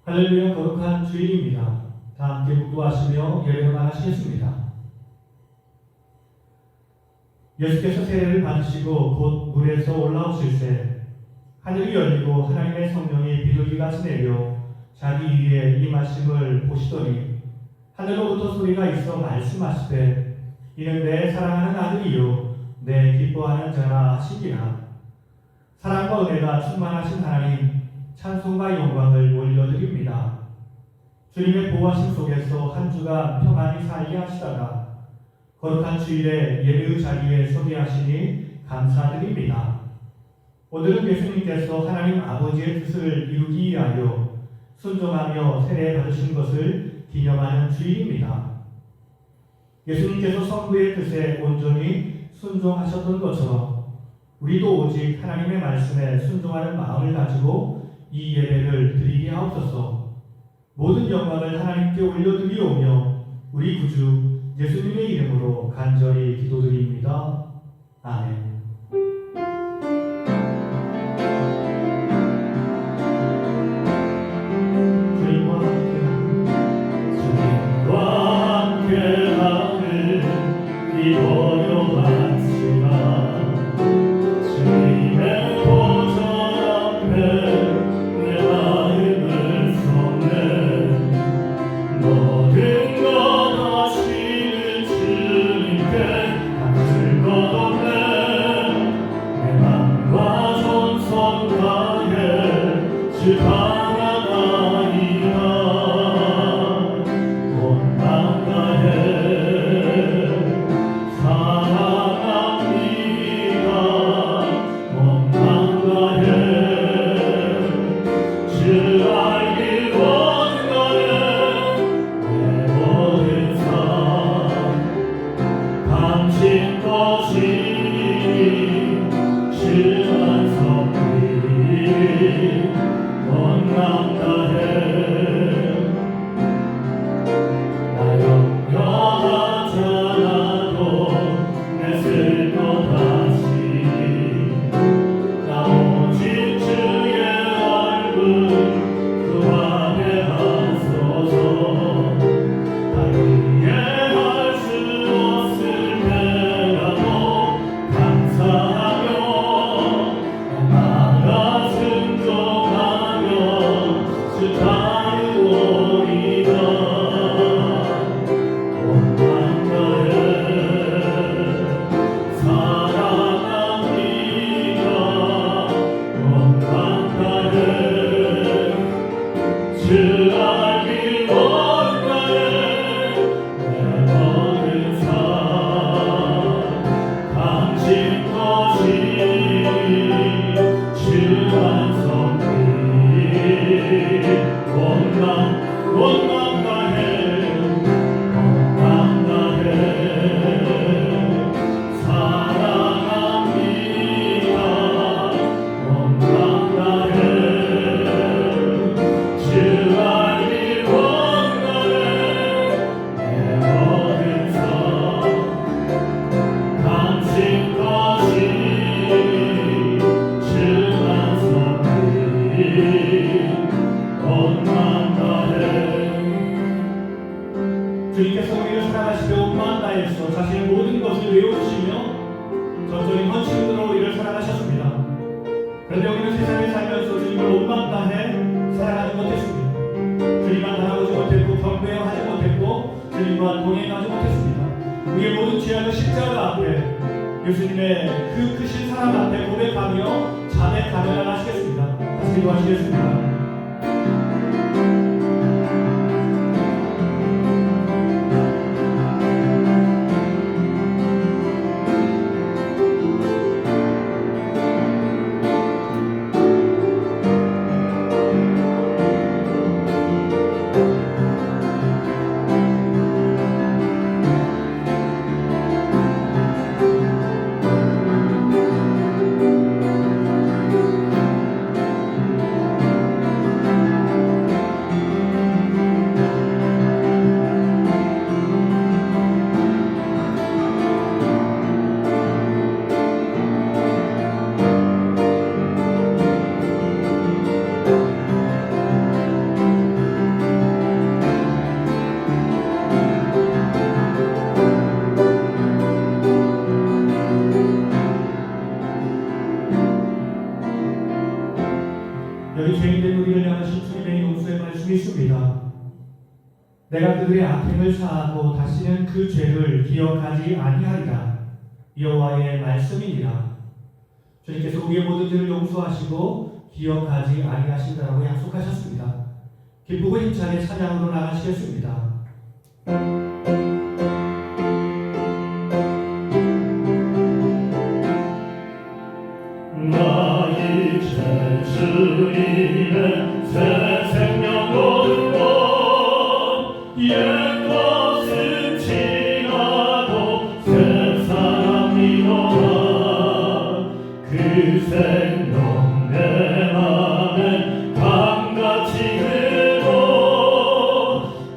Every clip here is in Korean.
할렐루야, 거룩한 주일입니다. 다 함께 묵도하시며 예배만 하시겠습니다. 예수께서 세례를 받으시고 곧 물에서 올라오실새 하늘이 열리고 하나님의 성령이 비둘기같이 내려 자기 위에 임하심을 보시더니 하늘로부터 소리가 있어 말씀하시되 이는 내 사랑하는 아들이요 내 기뻐하는 자라 하시니라. 사랑과 은혜가 충만하신 하나님, 찬송과 영광을 올려드립니다. 주님의 보호하심 속에서 한 주간 평안히 살게 하시다가 거룩한 주일에 예배의 자리에 서게 하시니 감사드립니다. 오늘은 예수님께서 하나님 아버지의 뜻을 이루기 위하여 순종하며 세례 받으신 것을 기념하는 주일입니다. 예수님께서 성부의 뜻에 온전히 순종하셨던 것처럼 우리도 오직 하나님의 말씀에 순종하는 마음을 가지고 이 예배를 드리게 하옵소서. 모든 영광을 하나님께 올려드리오며 우리 구주 예수님의 이름으로 간절히 기도드립니다. 아멘. 주님과 함께하는 이 고요한 시간, 주님의 보좌 앞에 내 마음을 쏟네. 모든 것 하시는 주님께 바칠 것 없네. 내 맘과 전성 다해 주 바라나이다. 온맘 다해 사랑합니다. 온맘 다해 주 알길 원하네. 내 모든 삶 당신 것이니 주만 섬기리. 온맘 다해 나 염려하지 않아도 내 쓸 것 하시니 나 오직 주의 얼굴 구하게 하소서. 나 이해할 수 없을 때라도 감사하며 나가 순종하며 주 따르오리다. 온맘 다해 사랑합니다. 온맘 다해 주 알길 원하네. 내 모든 삶 당신 것이니 주만 섬기리. 온맘 다해 온맘 다해 사랑합니다. 온맘 다해 주 알길 원하네. 내 모든 삶 당신 것이니 주만 섬기리. 온맘 다해. 주님께서 우리를 사랑하시며 온맘 다해서 자신의 모든 것을 내어주시며 전적인 헌신으로 우리를 사랑하셨습니다. 그런데 우리는 세상에 살면서 주님을 온맘 다해 사랑하지 못했습니다. 주님만 바라보지 못했고 경배하지 못했고 주님과 동행하지 못했습니다. 우리의 모든 죄악을 십자가 앞에 예수님의 그 크신 사랑 앞에 고백하며 자매 가면을 하시겠습니다. 같이 기도하시겠습니다. 여기 죄인된 우리를 향하신 주님의 용서의 말씀이 있습니다. 내가 그들의 악행을 사하고 다시는 그 죄를 기억하지 아니하리라. 여호와의 말씀이니라. 주님께서 우리의 모든 죄를 용서하시고 기억하지 아니하신다라고 약속하셨습니다. 기쁘고 힘차게 찬양으로 나가시겠습니다. 나 이제 주님의 새 생명 얻고 옛 것은 지나도 새 사람이로다. 그 생명 내 맘에 강같이 흐르고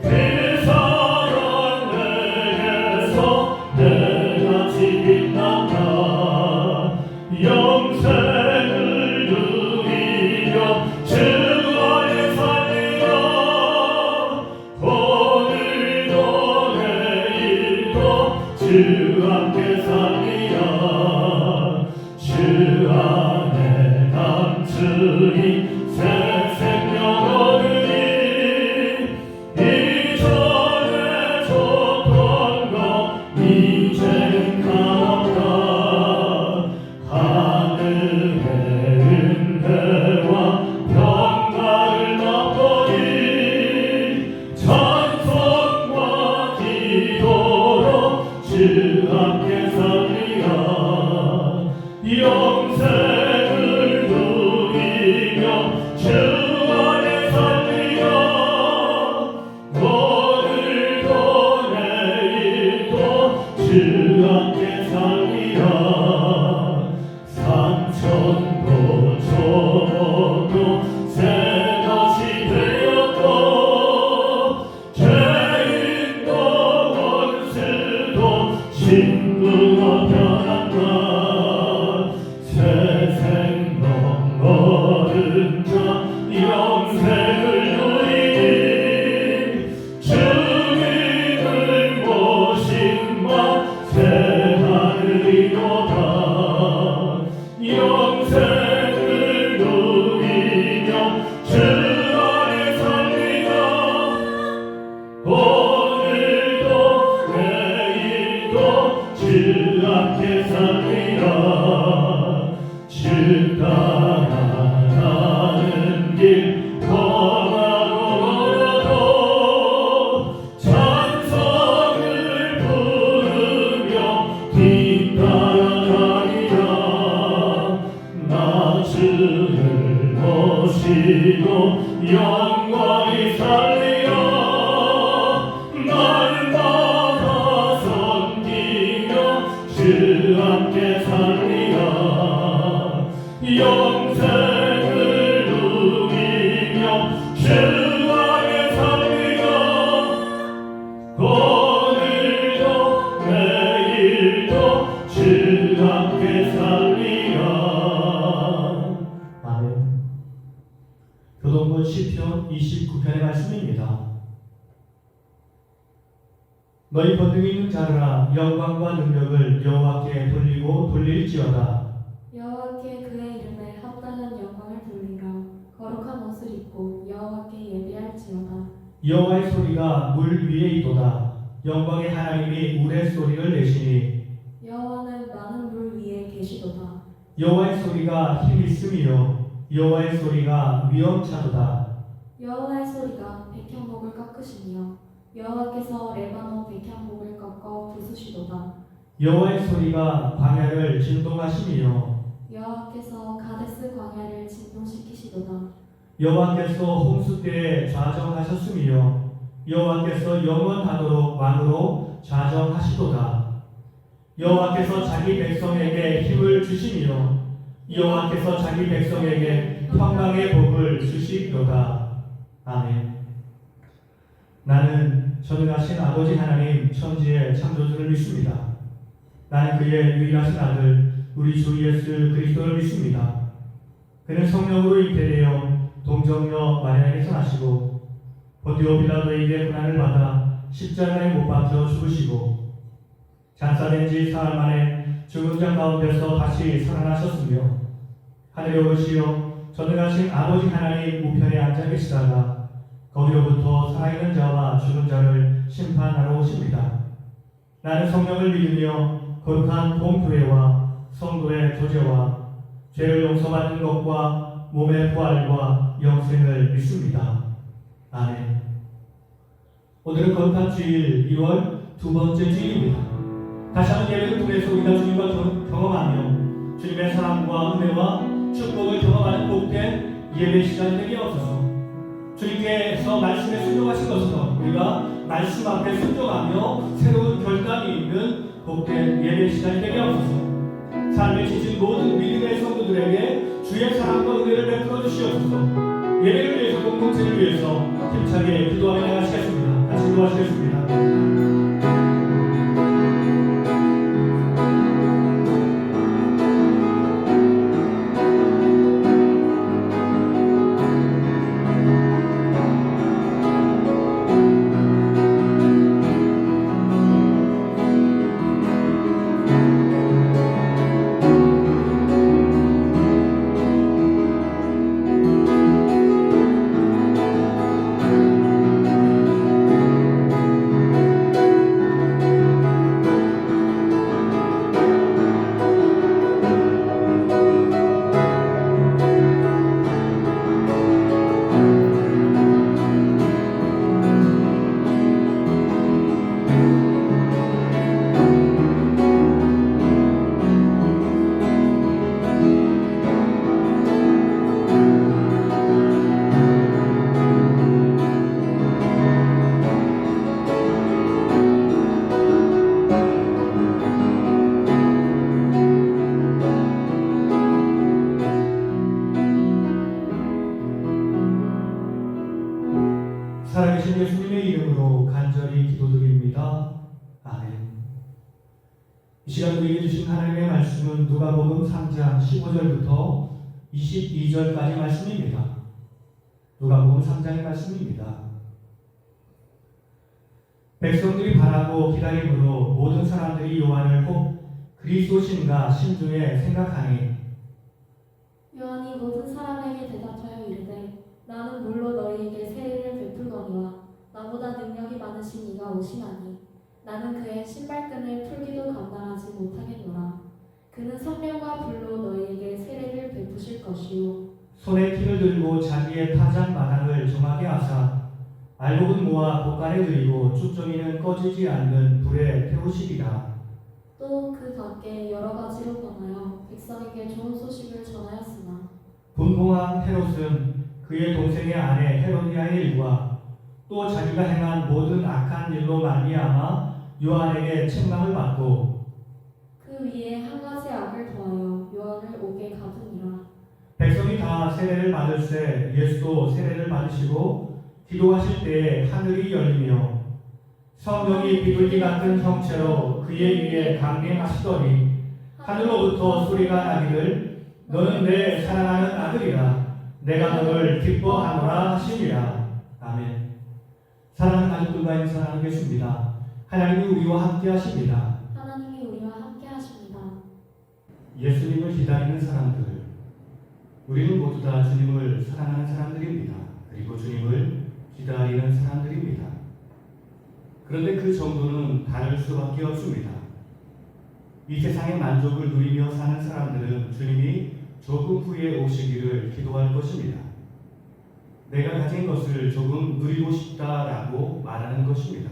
그 사랑 내게서 내같이 빛난다. 영생을 누리며 주 안에 살리라. 오늘도 내일도 주 함께 살리라. 주 안에 감추니 새 생명 얻으니 이전에 줬던 것 이제는 가없다. 하늘의 은혜와 평강을 맛보니 찬송과 기도로 주 함께 살리라. 영생을 누리며 주 안에 살리라. 오늘도 내일도 주 함께 살리라. 삼천도 초도 새 것이 되었고 죄인도 원수도 친구가 변한다. 새 생명 얻은 자 영생을 누리니 주님을 모신 바 새 하늘이로다. 영생을 누리며 주 안에 살리라. 오늘도 내일도 주 함께 살리라. 주 따라가는 길 험하고 멀어도 찬송을 부르며 뒤따라가리라. 나 주를 모시고 영원히 살리라. 날마다 섬기며 주 함께 살리라. 영생을 누리며 주 안에 살리라. 오늘도 내일도 주 함께 살리라. 아멘. 교동본 시편 29편의 말씀입니다. 너희 번능이 있는 자들아 영광과 능력을 여호와께 돌리고 돌릴지어다. 여호와께 그의 이름에 합당한 영광을 돌리며 거룩한 옷을 입고 여호와께 예배할지어다. 여호와의 소리가 물 위에 있도다. 영광의 하나님이 물의 소리를 내시니 여호와는 많은 물 위에 계시도다. 여호와의 소리가 힘 있음이요 여호와의 소리가 위엄차도다. 여호와의 소리가 백향목을 깎으시며 여호와께서 레바논 백향목을 꺾어 부수시도다. 여호와의 소리가 광야를 진동하시며 여호와께서 가데스 광야를 진동시키시도다. 여호와께서 홍수 때에 좌정하셨으며 여호와께서 영원하도록 왕으로 좌정하시도다. 여호와께서 자기 백성에게 힘을 주시며 여호와께서 자기 백성에게 평강의 복을 주시리로다. 아멘. 나는 전능하신 아버지 하나님 천지의 창조주를 믿습니다. 나는 그의 유일하신 아들 우리 주 예수 그리스도를 믿습니다. 그는 성령으로 잉태되어 동정녀 마리아에게서 나시고 본디오 빌라도에게 고난을 받아 십자가에 못 박혀 죽으시고 장사된 지 사흘 만에 죽은 자 가운데서 다시 살아나셨으며 하늘에 오르시어 전능하신 아버지 하나님 우편에 앉아 계시다가 거기로부터 살아있는 자와 죽은 자를 심판하러 오십니다. 나는 성령을 믿으며 거룩한 본교회와 성도의 교제와 죄를 용서받는 것과 몸의 부활과 영생을 믿습니다. 아멘. 오늘은 거룩한 주일 2월 두 번째 주일입니다. 다시 한번 예배를 통해서 우리가 주님과 경험하며 주님의 사랑과 은혜와 축복을 경험하는 복된 예배 시간이 되게 하옵소서. 주님께서 말씀에 순종하신 것처럼 우리가 말씀 앞에 순종하며 새로운 결단이 있는 복된 예배 시간이 되게 하옵소서. 삶에 지친 모든 믿음의 성도들에게 주의 사랑과 은혜를 베풀어 주시옵소서. 예배를 위해서 공동체를 위해서 힘차게 기도하며 나가시겠습니다. 같이 기도하시겠습니다. 살아계신 예수님의 이름으로 간절히 기도드립니다. 아멘. 이 시간 우리에게 주신 하나님의 말씀은 누가복음 3장 15절부터 22절까지 말씀입니다. 누가복음 3장의 말씀입니다. 백성들이 바라고 기다림으로 모든 사람들이 요한을 혹 그리스도신가 심중에 생각하니 요한이 모든 사람에게 대답하여 이르되 나는 물로 너희에게 세례를 베풀거니와 나보다 능력이 많으신 이가 오시나니 나는 그의 신발끈을 풀기도 감당하지 못하겠노라. 그는 성령과 불로 너희에게 세례를 베푸실 것이요 손에 키를 들고 자기의 타작 마당을 정하게 하사 알곡은 모아 봇간에 들이고 쭉정이는 꺼지지 않는 불에 태우시리라. 또 그 밖에 여러 가지로 권하여 백성에게 좋은 소식을 전하였으나 분봉왕 헤롯은 그의 동생의 아내 헤로디아의 일과 또 자기가 행한 모든 악한 일로 말미암아 요한에게 책망을 받고 그 위에 한 가지 악을 더하여 요한을 옥에 가두니라. 백성이 다 세례를 받을새 예수도 세례를 받으시고 기도하실 때에 하늘이 열리며 성령이 비둘기 같은 형체로 그의 위에 강림하시더니 하늘로부터 소리가 나기를 너는 내 사랑하는 아들이라 내가 너를 기뻐하노라 하시니라. 아멘. 사랑하는 가족들과 인사 나누겠습니다. 하나님이 우리와 함께 하십니다. 하나님이 우리와 함께 하십니다. 예수님을 기다리는 사람들, 우리는 모두 다 주님을 사랑하는 사람들입니다. 그리고 주님을 기다리는 사람들입니다. 그런데 그 정도는 다를 수밖에 없습니다. 이 세상의 만족을 누리며 사는 사람들은 주님이 조금 후에 오시기를 기도할 것입니다. 내가 가진 것을 조금 누리고 싶다라고 말하는 것입니다.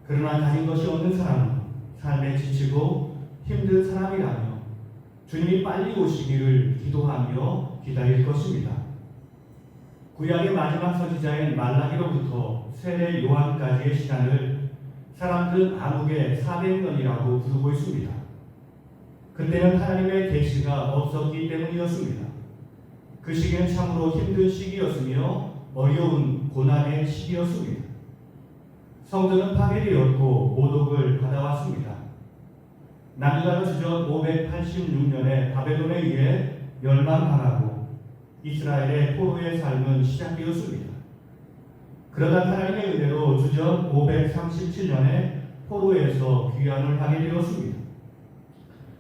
그러나 가진 것이 없는 사람은 삶에 지치고 힘든 사람이라며 주님이 빨리 오시기를 기도하며 기다릴 것입니다. 구약의 마지막 선지자인 말라기로부터 세례 요한까지의 시간을 사람들은 암흑의 400년이라고 부르고 있습니다. 그때는 하나님의 계시가 없었기 때문이었습니다. 그 시기는 참으로 힘든 시기였으며 어려운 고난의 시기였습니다. 성전은 파괴되었고 모독을 받아왔습니다. 남유다가 주전 586년에 바벨론에 의해 멸망당하고 이스라엘의 포로의 삶은 시작되었습니다. 그러다 하나님의 은혜로 주전 537년에 포로에서 귀환을 하게 되었습니다.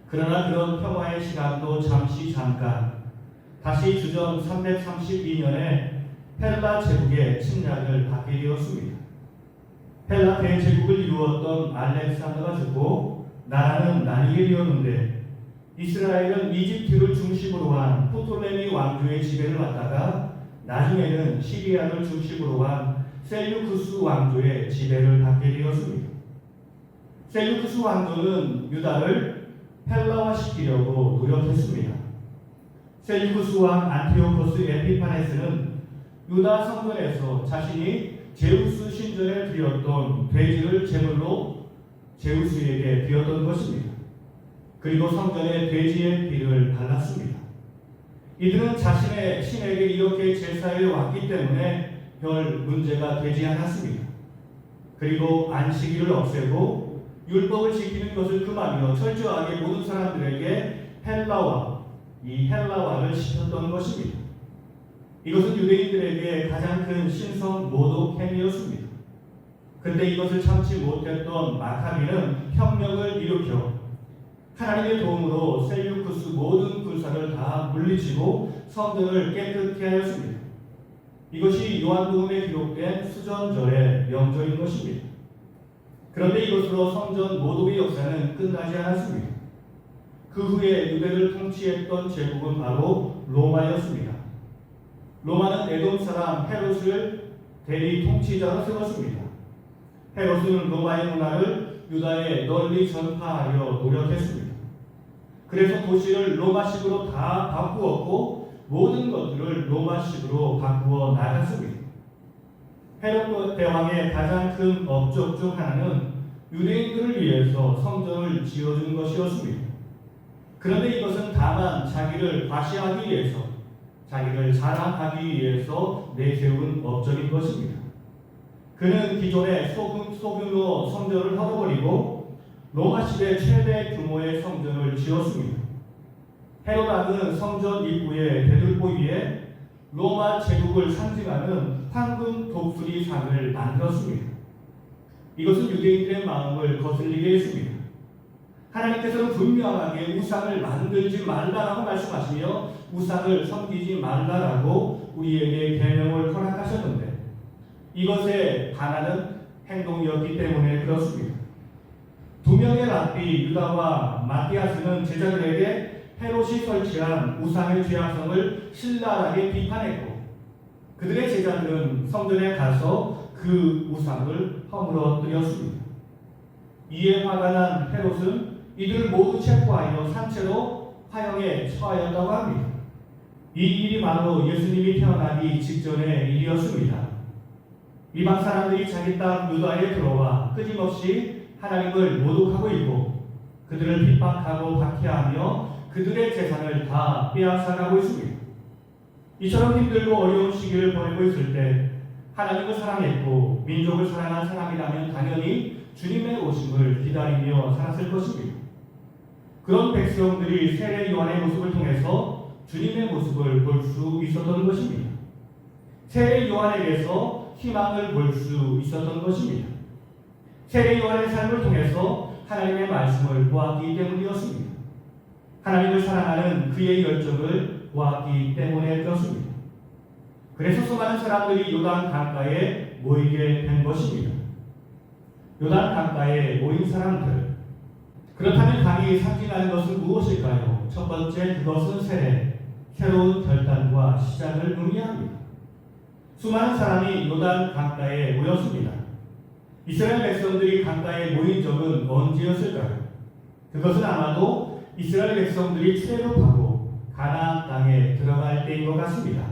그러나 그런 평화의 시간도 잠깐 다시 주전 332년에 헬라 제국의 침략을 받게 되었습니다. 헬라 대제국을 이루었던 알렉산더가 죽고 나라는 나뉘게 되었는데 이스라엘은 이집트를 중심으로 한 프톨레미 왕조의 지배를 받다가 나중에는 시리아를 중심으로 한 셀루쿠스 왕조의 지배를 받게 되었습니다. 셀루쿠스 왕조는 유다를 헬라화시키려고 노력했습니다. 셀루쿠스 왕 안티오코스 에피파네스는 유다 성전에서 자신이 제우스 신전에 드렸던 돼지를 제물로 제우스에게 드렸던 것입니다. 그리고 성전에 돼지의 피를 발랐습니다. 이들은 자신의 신에게 이렇게 제사해 왔기 때문에 별 문제가 되지 않았습니다. 그리고 안식일을 없애고 율법을 지키는 것을 그만이요 철저하게 모든 사람들에게 헬라화를 시켰던 것입니다. 이것은 유대인들에게 가장 큰 신성 모독 행위였습니다. 그런데 이것을 참지 못했던 마카비는 혁명을 일으켜 하나님의 도움으로 셀루쿠스 모든 군사를 다 물리치고 성전을 깨끗게 하였습니다. 이것이 요한복음에 기록된 수전절의 명절인 것입니다. 그런데 이것으로 성전 모독의 역사는 끝나지 않았습니다. 그 후에 유대를 통치했던 제국은 바로 로마였습니다. 로마는 에돔 사람 헤롯을 대리 통치자로 세웠습니다. 헤롯은 로마의 문화를 유다에 널리 전파하려 노력했습니다. 그래서 도시를 로마식으로 다 바꾸었고 모든 것들을 로마식으로 바꾸어 나갔습니다. 헤롯 대왕의 가장 큰 업적 중 하나는 유대인들을 위해서 성전을 지어준 것이었습니다. 그런데 이것은 다만 자기를 과시하기 위해서, 자기를 자랑하기 위해서 내세운 업적인 것입니다. 그는 기존의 소규모 성전을 헐어버리고 로마식의 최대 규모의 성전을 지었습니다. 헤롯 왕은 성전 입구의 대들보 위에 로마 제국을 상징하는 황금 독수리 상을 만들었습니다. 이것은 유대인들의 마음을 거슬리게 했습니다. 하나님께서는 분명하게 우상을 만들지 말라라고 말씀하시며 우상을 섬기지 말라라고 우리에게 계명을 허락하셨는데 이것에 반하는 행동이었기 때문에 그렇습니다. 두 명의 랍비 유다와 마티아스는 제자들에게 헤롯이 설치한 우상의 죄악성을 신랄하게 비판했고 그들의 제자들은 성전에 가서 그 우상을 허물어뜨렸습니다. 이에 화가 난 헤롯은 이들을 모두 체포하여 산채로 화형에 처하였다고 합니다. 이 일이 바로 예수님이 태어나기 직전의 일이었습니다. 이방 사람들이 자기 땅 유다에 들어와 끊임없이 하나님을 모독하고 있고 그들을 핍박하고 박해하며 그들의 재산을 다 빼앗아가고 있습니다. 이처럼 힘들고 어려운 시기를 보내고 있을 때 하나님을 사랑했고 민족을 사랑한 사람이라면 당연히 주님의 오심을 기다리며 살았을 것입니다. 그런 백성들이 세례 요한의 모습을 통해서 주님의 모습을 볼 수 있었던 것입니다. 세례 요한에게서 희망을 볼 수 있었던 것입니다. 세례 요한의 삶을 통해서 하나님의 말씀을 보았기 때문이었습니다. 하나님을 사랑하는 그의 열정을 보았기 때문에 그렇습니다. 그래서 수많은 사람들이 요단 강가에 모이게 된 것입니다. 요단 강가에 모인 사람들, 그렇다면 강이 상징하는 것은 무엇일까요? 첫 번째, 그것은 세례, 새로운 결단과 시작을 의미합니다. 수많은 사람이 요단 강가에 모였습니다. 이스라엘 백성들이 강가에 모인 적은 언제였을까요? 그것은 아마도 이스라엘 백성들이 출애굽하고 가나안 땅에 들어갈 때인 것 같습니다.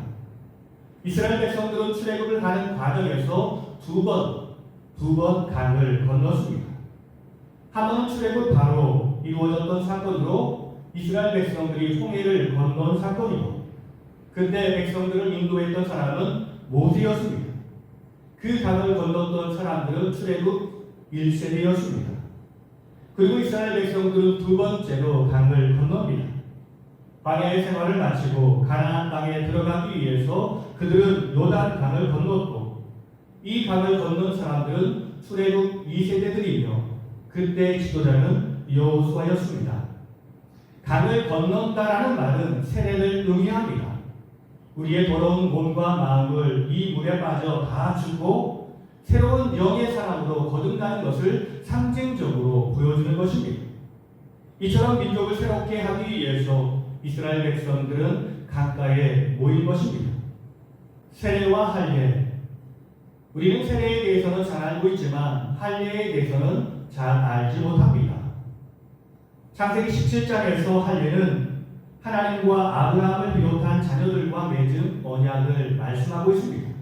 이스라엘 백성들은 출애굽을 가는 과정에서 두 번 강을 건넜습니다. 한 번은 출애굽 바로 이루어졌던 사건으로 이스라엘 백성들이 홍해를 건넌 사건이고 그때 백성들을 인도했던 사람은 모세였습니다. 그 강을 건넜던 사람들은 출애굽 1세대였습니다. 그리고 이스라엘 백성들은 두 번째로 강을 건넙니다. 광야의 생활을 마치고 가나안 땅에 들어가기 위해서 그들은 요단 강을 건넜고 이 강을 건넌 사람들은 출애굽 2세대들이며 그때 지도자는 여호수아였습니다. 강을 건넌다라는 말은 세례를 의미합니다. 우리의 더러운 몸과 마음을 이 물에 빠져 다 죽고 새로운 영의 사람으로 거듭나는 것을 상징적으로 보여주는 것입니다. 이처럼 민족을 새롭게 하기 위해서 이스라엘 백성들은 강가에 모인 것입니다. 세례와 할례. 우리는 세례에 대해서는 잘 알고 있지만 할례에 대해서는 잘 알지 못합니다. 창세기 17장에서 할례는 하나님과 아브라함을 비롯한 자녀들과 맺은 언약을 말씀하고 있습니다.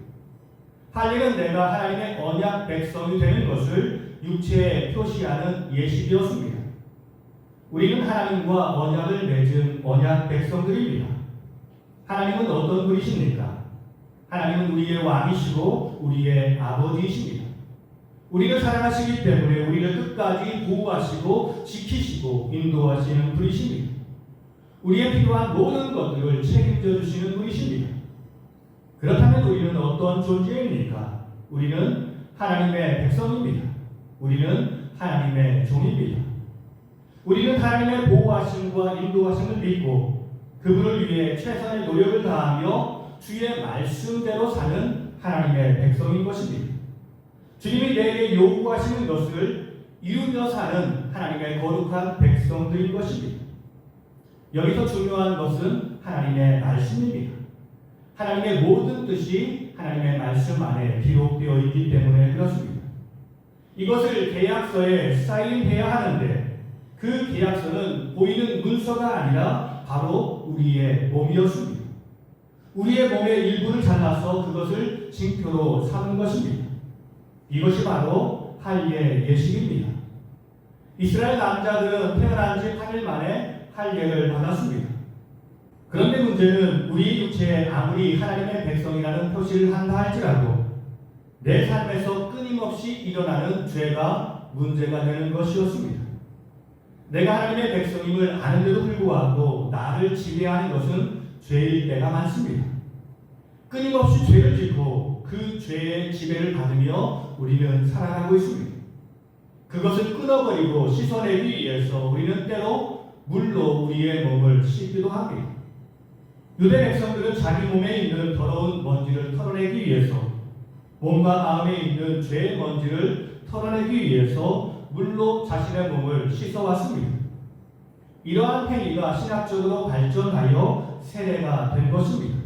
할례는 내가 하나님의 언약 백성이 되는 것을 육체에 표시하는 예식이었습니다. 우리는 하나님과 언약을 맺은 언약 백성들입니다. 하나님은 어떤 분이십니까? 하나님은 우리의 왕이시고 우리의 아버지이십니다. 우리를 사랑하시기 때문에 우리를 끝까지 보호하시고 지키시고 인도하시는 분이십니다. 우리의 필요한 모든 것들을 책임져 주시는 분이십니다. 그렇다면 우리는 어떤 존재입니까? 우리는 하나님의 백성입니다. 우리는 하나님의 종입니다. 우리는 하나님의 보호하심과 인도하심을 믿고 그분을 위해 최선의 노력을 다하며 주의 말씀대로 사는 하나님의 백성인 것입니다. 주님이 내게 요구하시는 것을 이루며 사는 하나님의 거룩한 백성들인 것입니다. 여기서 중요한 것은 하나님의 말씀입니다. 하나님의 모든 뜻이 하나님의 말씀 안에 기록되어 있기 때문에 그렇습니다. 이것을 계약서에 사인해야 하는데 그 계약서는 보이는 문서가 아니라 바로 우리의 몸이었습니다. 우리의 몸의 일부를 잘라서 그것을 징표로 삼은 것입니다. 이것이 바로 할례 예식입니다. 이스라엘 남자들은 태어난 지 8일 만에 할례를 받았습니다. 그런데 문제는 우리 육체에 아무리 하나님의 백성이라는 표시를 한다 할지라도 내 삶에서 끊임없이 일어나는 죄가 문제가 되는 것이었습니다. 내가 하나님의 백성임을 아는데도 불구하고 나를 지배하는 것은 죄일 때가 많습니다. 끊임없이 죄를 짓고 그 죄의 지배를 받으며 우리는 살아가고 있습니다. 그것을 끊어버리고 씻어내기 위해서 우리는 때로 물로 우리의 몸을 씻기도 합니다. 유대 백성들은 자기 몸에 있는 더러운 먼지를 털어내기 위해서 몸과 마음에 있는 죄의 먼지를 털어내기 위해서 물로 자신의 몸을 씻어왔습니다. 이러한 행위가 신학적으로 발전하여 세례가 된 것입니다.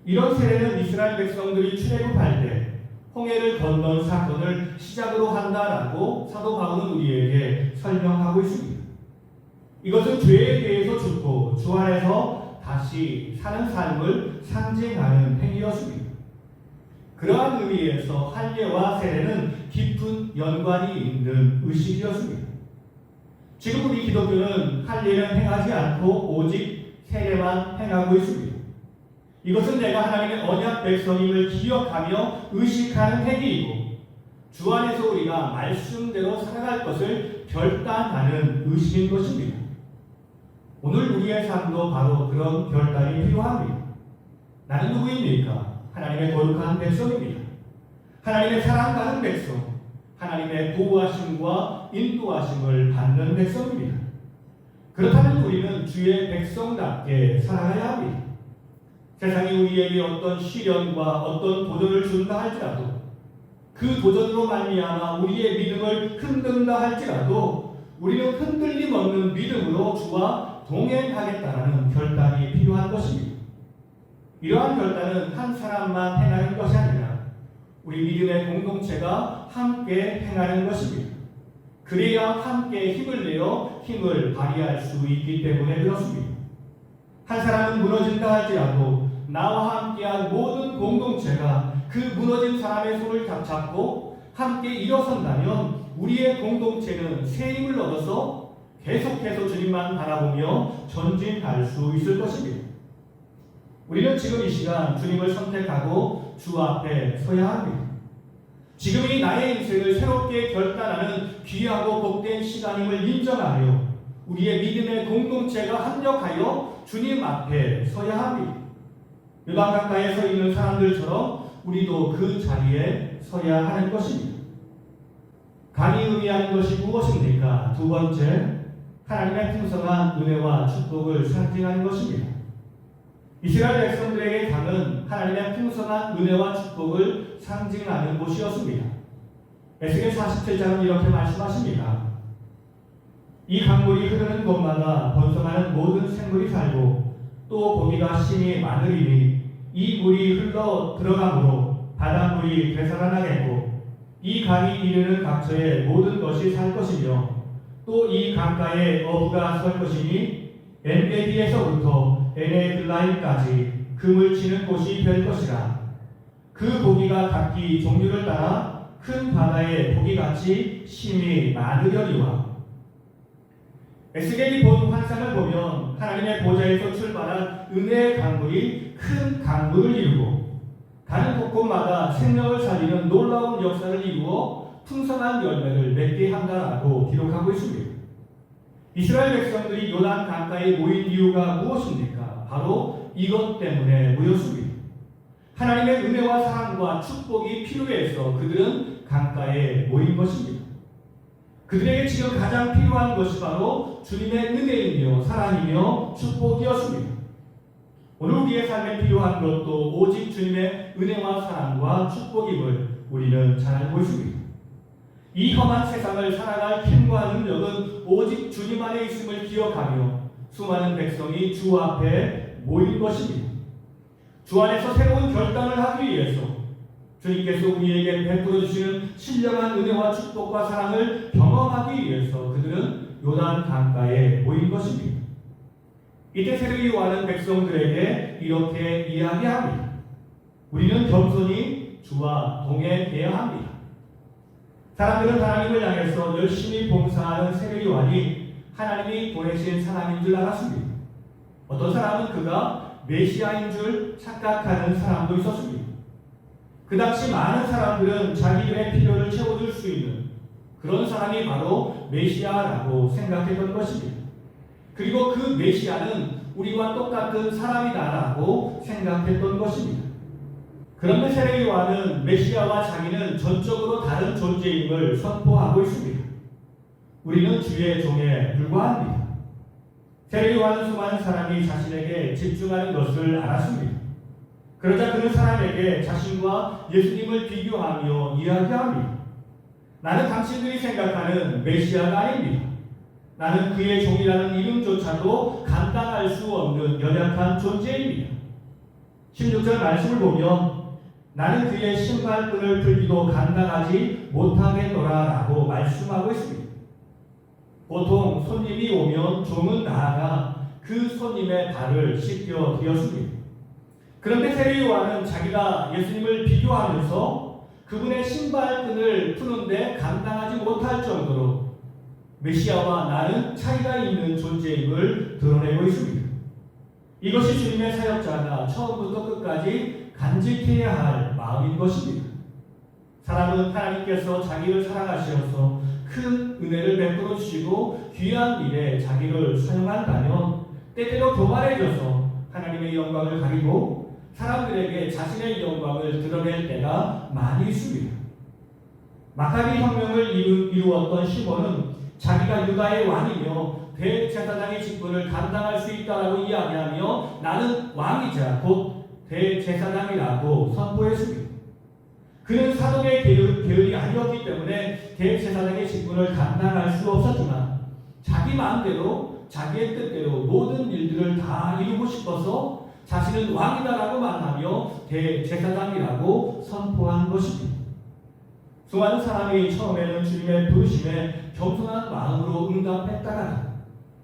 이런 세례는 이스라엘 백성들이 출애굽할 때 홍해를 건넌 사건을 시작으로 한다라고 사도 바울은 우리에게 설명하고 있습니다. 이것은 죄에 대해서 죽고 주 안에서 다시 사는 삶을 상징하는 행위였습니다. 그러한 의미에서 할례와 세례는 깊은 연관이 있는 의식이었습니다. 지금 우리 기독교는 할례는 행하지 않고 오직 세례만 행하고 있습니다. 이것은 내가 하나님의 언약 백성임을 기억하며 의식하는 행위이고 주 안에서 우리가 말씀대로 살아갈 것을 결단하는 의식인 것입니다. 오늘 우리의 삶도 바로 그런 결단이 필요합니다. 나는 누구입니까? 하나님의 거룩한 백성입니다. 하나님의 사랑받는 백성, 하나님의 보호하심과 인도하심을 받는 백성입니다. 그렇다면 우리는 주의 백성답게 살아가야 합니다. 세상이 우리에게 어떤 시련과 어떤 도전을 준다 할지라도 그 도전으로 말미암아 우리의 믿음을 흔든다 할지라도 우리는 흔들림 없는 믿음으로 주와 동행하겠다라는 결단이 필요한 것입니다. 이러한 결단은 한 사람만 행하는 것이 아니라 우리 믿음의 공동체가 함께 행하는 것입니다. 그래야 함께 힘을 내어 힘을 발휘할 수 있기 때문에 그렇습니다. 한 사람은 무너진다 할지라도 나와 함께한 모든 공동체가 그 무너진 사람의 손을 잡고 함께 일어선다면 우리의 공동체는 새 힘을 얻어서 계속해서 주님만 바라보며 전진할 수 있을 것입니다. 우리는 지금 이 시간 주님을 선택하고 주 앞에 서야 합니다. 지금이 나의 인생을 새롭게 결단하는 귀하고 복된 시간임을 인정하며 우리의 믿음의 공동체가 합력하여 주님 앞에 서야 합니다. 요단강가에 서 있는 사람들처럼 우리도 그 자리에 서야 하는 것입니다. 강이 의미하는 것이 무엇입니까? 두 번째, 하나님의 풍성한 은혜와 축복을 상징하는 것입니다. 이스라엘 백성들에게 강은 하나님의 풍성한 은혜와 축복을 상징하는 곳이었습니다. 에스겔 47장은 이렇게 말씀하십니다. 이 강물이 흐르는 곳마다 번성하는 모든 생물이 살고 또 고기가 심히 많으리니 이 물이 흘러 들어가므로 바닷물이 되살아나겠고 이 강이 이르는 각처에 모든 것이 살 것이며 또 이 강가에 어부가 설 것이니 엔게디에서부터 에네들라임까지 금을 치는 곳이 될 것이라. 그 고기가 각기 종류를 따라 큰 바다의 고기같이 심히 많으려니와. 에스겔이 본 환상을 보면 하나님의 보좌에서 출발한 은혜의 강물이 큰 강물을 이루고 가는 곳곳마다 생명을 살리는 놀라운 역사를 이루어 풍성한 열매를 맺게 한다라고 기록하고 있습니다. 이스라엘 백성들이 요단 강가에 모인 이유가 무엇입니까? 바로 이것 때문에 모였습니다. 하나님의 은혜와 사랑과 축복이 필요해서 그들은 강가에 모인 것입니다. 그들에게 지금 가장 필요한 것이 바로 주님의 은혜이며 사랑이며 축복이었습니다. 오늘 우리의 삶에 필요한 것도 오직 주님의 은혜와 사랑과 축복임을 우리는 잘 알고 있습니다. 이 험한 세상을 살아갈 힘과 능력은 오직 주님 안에 있음을 기억하며 수많은 백성이 주 앞에 모인 것입니다. 주 안에서 새로운 결단을 하기 위해서 주님께서 우리에게 베풀어 주시는 신령한 은혜와 축복과 사랑을 경험하기 위해서 그들은 요단 강가에 모인 것입니다. 이때 세례 요한은 백성들에게 이렇게 이야기합니다. 우리는 겸손히 주와 동행해야 합니다. 사람들은 하나님을 향해서 열심히 봉사하는 세례 요한이 하나님이 보내신 사람인 줄 알았습니다. 어떤 사람은 그가 메시아인 줄 착각하는 사람도 있었습니다. 그 당시 많은 사람들은 자기들의 필요를 채워줄 수 있는 그런 사람이 바로 메시아라고 생각했던 것입니다. 그리고 그 메시아는 우리와 똑같은 사람이다라고 생각했던 것입니다. 그런데 세례 요한은 메시아와 자기는 전적으로 다른 존재임을 선포하고 있습니다. 우리는 주의 종에 불과합니다. 세례 요한은 수많은 사람이 자신에게 집중하는 것을 알았습니다. 그러자 그는 사람에게 자신과 예수님을 비교하며 이야기합니다. 나는 당신들이 생각하는 메시아가 아닙니다. 나는 그의 종이라는 이름조차도 감당할 수 없는 연약한 존재입니다. 16절 말씀을 보면 나는 그의 신발끈을 들기도 감당하지 못하겠노라 라고 말씀하고 있습니다. 보통 손님이 오면 종은 나아가 그 손님의 발을 씻겨 드렸습니다. 그런데 세례 요한은 자기가 예수님을 비교하면서 그분의 신발끈을 푸는데 감당하지 못할 정도로 메시아와 나는 차이가 있는 존재임을 드러내고 있습니다. 이것이 주님의 사역자가 처음부터 끝까지 간직해야 할 마음인 것입니다. 사람은 하나님께서 자기를 사랑하셔서 큰 은혜를 베풀어 주시고 귀한 일에 자기를 사용한다면 때때로 교만해져서 하나님의 영광을 가리고 사람들에게 자신의 영광을 드러낼 때가 많이 있습니다. 마카비 혁명을 이루었던 시몬은 자기가 유다의 왕이며 대제사장의 직분을 감당할 수 있다라고 이야기하며 나는 왕이자 곧 대제사장이라고 선포했습니다. 그는 사독의 계율이 아니었기 때문에 대제사장의 직분을 감당할 수 없었지만 자기 마음대로 자기의 뜻대로 모든 일들을 다 이루고 싶어서 자신은 왕이다라고만 하며 대제사장이라고 선포한 것입니다. 수많은 사람이 처음에는 주님의 부르심에 겸손한 마음으로 응답했다가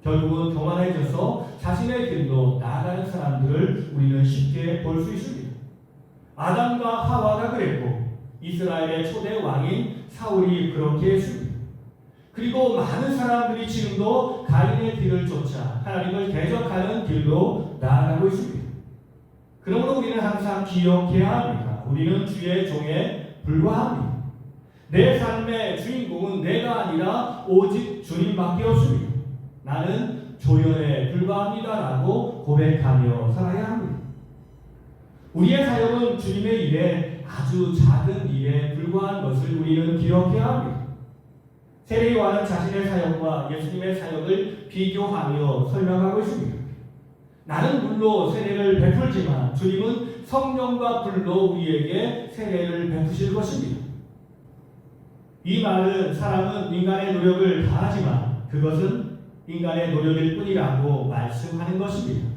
결국은 교만해져서 자신의 길로 나아가는 사람들을 우리는 쉽게 볼 수 있습니다. 아담과 하와가 그랬고 이스라엘의 초대 왕인 사울이 그렇게 했습니다. 그리고 많은 사람들이 지금도 가인의 길을 쫓아 하나님을 대적하는 길로 나아가고 있습니다. 그러므로 우리는 항상 기억해야 합니다. 우리는 주의 종에 불과합니다. 내 삶의 주인공은 내가 아니라 오직 주님밖에 없습니다. 나는 조연에 불과합니다라고 고백하며 살아야 합니다. 우리의 사역은 주님의 일에 아주 작은 일에 불과한 것을 우리는 기억해야 합니다. 세례 요한은 자신의 사역과 예수님의 사역을 비교하며 설명하고 있습니다. 나는 물로 세례를 베풀지만 주님은 성령과 불로 우리에게 세례를 베푸실 것입니다. 이 말은 사람은 인간의 노력을 다하지만 그것은 인간의 노력일 뿐이라고 말씀하는 것입니다.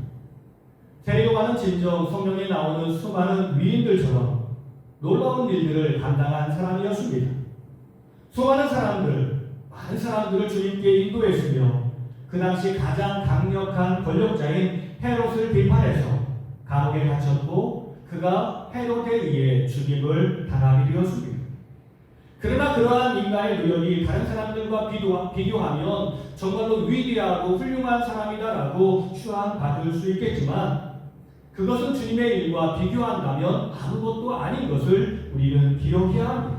세례요한은 진정 성령이 나오는 수많은 위인들처럼 놀라운 일들을 감당한 사람이었습니다. 수많은 사람들, 많은 사람들을 주님께 인도했으며 그 당시 가장 강력한 권력자인 헤롯을 비판해서 감옥에 갇혔고 그가 헤롯에 의해 죽임을 당하게 되었습니다. 그러나 그러한 인간의 노력이 다른 사람들과 비교하면 정말로 위대하고 훌륭한 사람이다라고 추앙받을 수 있겠지만 그것은 주님의 일과 비교한다면 아무것도 아닌 것을 우리는 기억해야 합니다.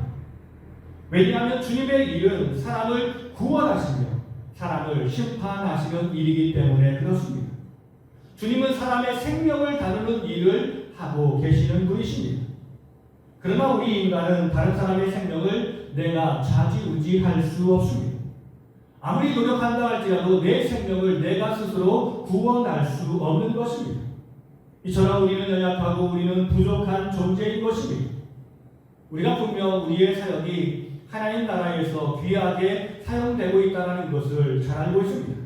왜냐하면 주님의 일은 사람을 구원하시며 사람을 심판하시는 일이기 때문에 그렇습니다. 주님은 사람의 생명을 다루는 일을 하고 계시는 분이십니다. 그러나 우리 인간은 다른 사람의 생명을 내가 좌지우지할 수 없습니다. 아무리 노력한다 할지라도 내 생명을 내가 스스로 구원할 수 없는 것입니다. 이처럼 우리는 연약하고 우리는 부족한 존재인 것입니다. 우리가 분명 우리의 사역이 하나님 나라에서 귀하게 사용되고 있다는 것을 잘 알고 있습니다.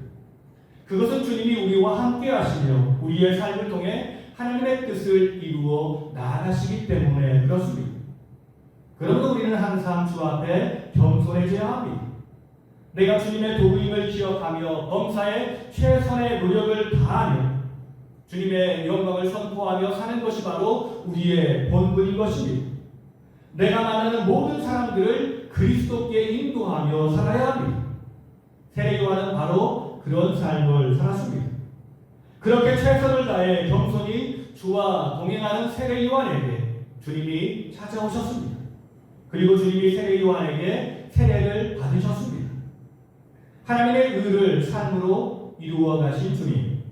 그것은 주님이 우리와 함께 하시며 우리의 삶을 통해 하나님의 뜻을 이루어 나아가시기 때문에 그렇습니다. 그러므로 우리는 항상 주 앞에 겸손해져야 합니다. 내가 주님의 도구임을 기억하며 범사에 최선의 노력을 다하며 주님의 영광을 선포하며 사는 것이 바로 우리의 본분인 것입니다. 내가 만나는 모든 사람들을 그리스도께 인도하며 살아야 합니다. 세례 요한은 바로 그런 삶을 살았습니다. 그렇게 최선을 다해 겸손히 주와 동행하는 세례 요한에게 주님이 찾아오셨습니다. 그리고 주님이 세례 요한에게 세례를 받으셨습니다. 하나님의 의를 삶으로 이루어 가신 주님,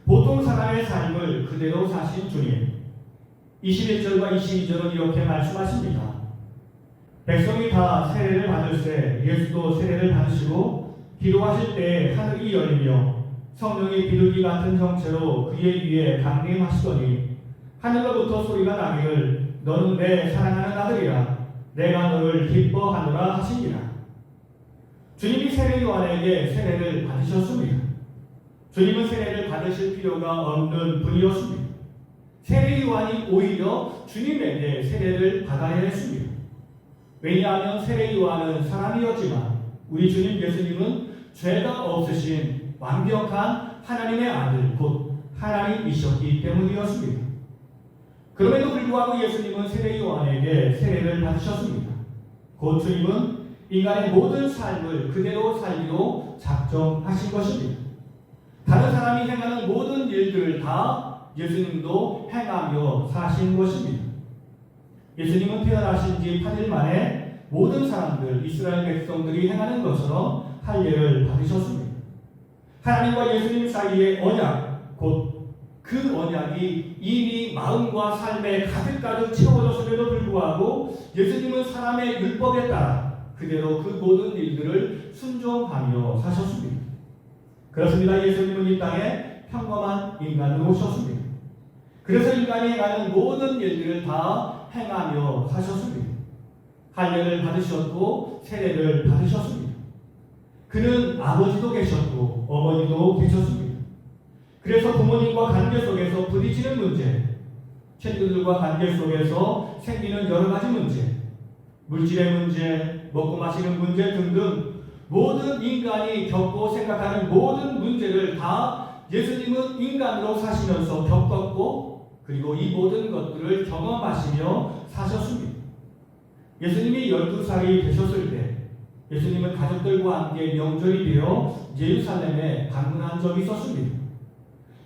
보통 사람의 삶을 그대로 사신 주님. 21절과 22절은 이렇게 말씀하십니다. 백성이 다 세례를 받을세 예수도 세례를 받으시고 기도하실 때 하늘이 열리며 성령이 비둘기 같은 형체로 그의 위에 강림하시더니 하늘로부터 소리가 나기를 너는 내 사랑하는 아들이라 내가 너를 기뻐하노라 하시니라. 주님이 세례 요한에게 세례를 받으셨습니다. 주님은 세례를 받으실 필요가 없는 분이었습니다. 세례 요한이 오히려 주님에게 세례를 받아야 했습니다. 왜냐하면 세례 요한은 사람이었지만 우리 주님 예수님은 죄가 없으신 완벽한 하나님의 아들 곧 하나님이셨기 때문이었습니다. 그럼에도 불구하고 예수님은 세례 요한에게 세례를 받으셨습니다. 곧 주님은 인간의 모든 삶을 그대로 살기로 작정하신 것입니다. 다른 사람이 행하는 모든 일들을 다 예수님도 행하며 사신 것입니다. 예수님은 태어나신 지 8일 만에 모든 사람들, 이스라엘 백성들이 행하는 것처럼 할례를 받으셨습니다. 하나님과 예수님 사이의 언약, 곧 그 언약이 이미 마음과 삶에 가득가득 채워졌음에도 불구하고 예수님은 사람의 율법에 따라 그대로 그 모든 일들을 순종하며 사셨습니다. 그렇습니다. 예수님은 이 땅에 평범한 인간으로 오셨습니다. 그래서 인간이 행하는 모든 일들을 다 행하며 사셨습니다. 할례를 받으셨고 세례를 받으셨습니다. 그는 아버지도 계셨고 어머니도 계셨습니다. 그래서 부모님과 관계 속에서 부딪히는 문제, 친구들과 관계 속에서 생기는 여러 가지 문제, 물질의 문제, 먹고 마시는 문제 등등 모든 인간이 겪고 생각하는 모든 문제를 다 예수님은 인간으로 사시면서 겪었고 그리고 이 모든 것들을 경험하시며 사셨습니다. 예수님이 12살이 되셨을 때 예수님은 가족들과 함께 명절이 되어 예루살렘에 방문한 적이 있었습니다.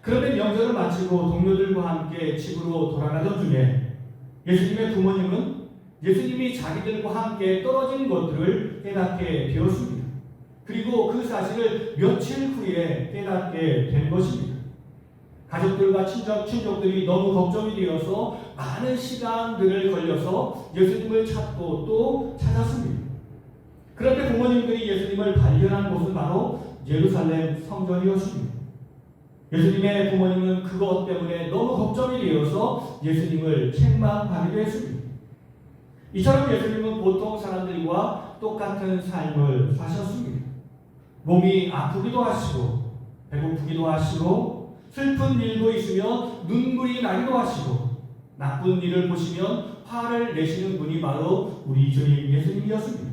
그런데 명절을 마치고 동료들과 함께 집으로 돌아가던 중에 예수님의 부모님은 예수님이 자기들과 함께 떨어진 것들을 깨닫게 되었습니다. 그리고 그 사실을 며칠 후에 깨닫게 된 것입니다. 가족들과 친족들이 너무 걱정이 되어서 많은 시간들을 걸려서 예수님을 찾고 또 찾았습니다. 그런데 부모님들이 예수님을 발견한 곳은 바로 예루살렘 성전이었습니다. 예수님의 부모님은 그것 때문에 너무 걱정이 되어서 예수님을 책망하기도 했습니다. 이처럼 예수님은 보통 사람들과 똑같은 삶을 사셨습니다. 몸이 아프기도 하시고 배고프기도 하시고 슬픈 일도 있으면 눈물이 나기도 하시고 나쁜 일을 보시면 화를 내시는 분이 바로 우리 주님 예수님이었습니다.